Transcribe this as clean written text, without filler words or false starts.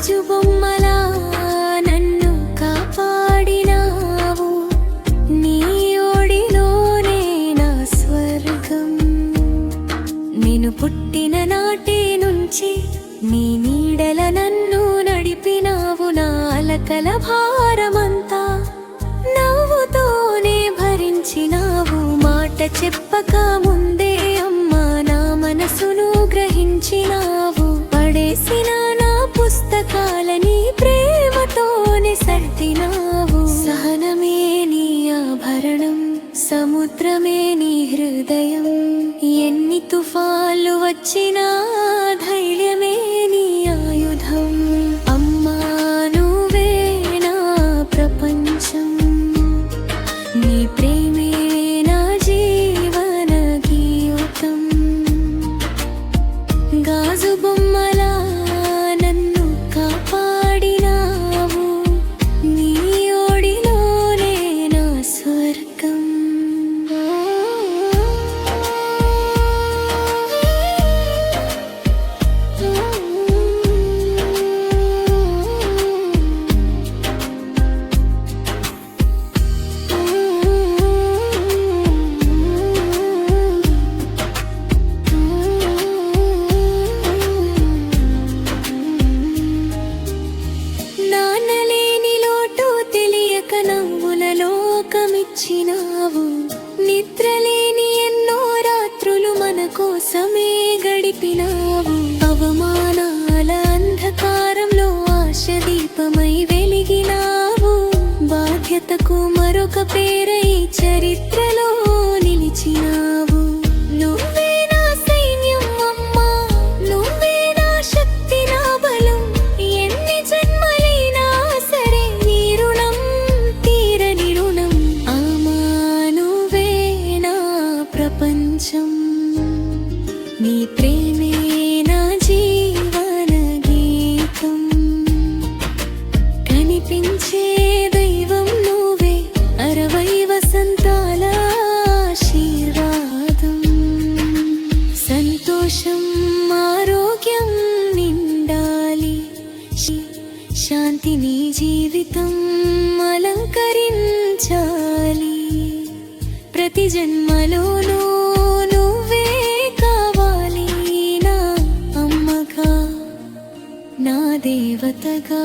గాజు బొమ్మలా నన్ను కాపాడినావు, నీ ఒడిలోనే నా స్వర్గం. నేను పుట్టిన నాటి నుంచి నీ నీడల నన్ను నడిపినావు, నా అలకల భారమంతా నవ్వుతోనే భరించినావు. మాట చెప్పక ముందే అమ్మా నా మనసును గ్రహించినావు, పడేసిన నా పుస్తకాలని ప్రేమతోనే సర్దినావు. సహనమే నీ ఆభరణం, సముద్రమే నీ హృదయం, ఎన్ని తుఫాలు వచ్చినా ధైర్యమే నీ ఆయుధం. అమ్మా నువ్వే నా ప్రపంచం, నీ ప్రేమే నా జీవన గీతం. గాజు బొమ్మలా నన్ను కాపాడినావు, నీ ఒడిలోనే నా స్వర్గం. నాన్నలేని లోటు తెలియక నవ్వుల లోకమిచ్చినావు, నిద్రలేని ఎన్నో రాత్రులు మన కోసమే గడిపినావు. అవమానాల అంధకారంలో ఆశ దీపమై వెలిగినావు, బాధ్యతకు మరొక పేరై చరిత్రలో నిలిచినావు. నువ్వే నా సైన్యం అమ్మా, నువ్వే నా శక్తి నా బలం, ఎన్ని జన్మలైనా సరే నీ రుణం తీరని రుణం. అమ్మా నువ్వే నా ప్రపంచం, నీ ప్రేమే నా జీవన గీతం. కనిపించే దైవం నువ్వే, 60 వసంతాల ఆశీర్వాదం. సంతోషం ఆరోగ్యం నిండాలి, శాంతి నీ జీవితం అలంకరించాలి. ప్రతి జన్మలోనూ నువ్వే కావాలి, నా అమ్మగా నా దేవతగా.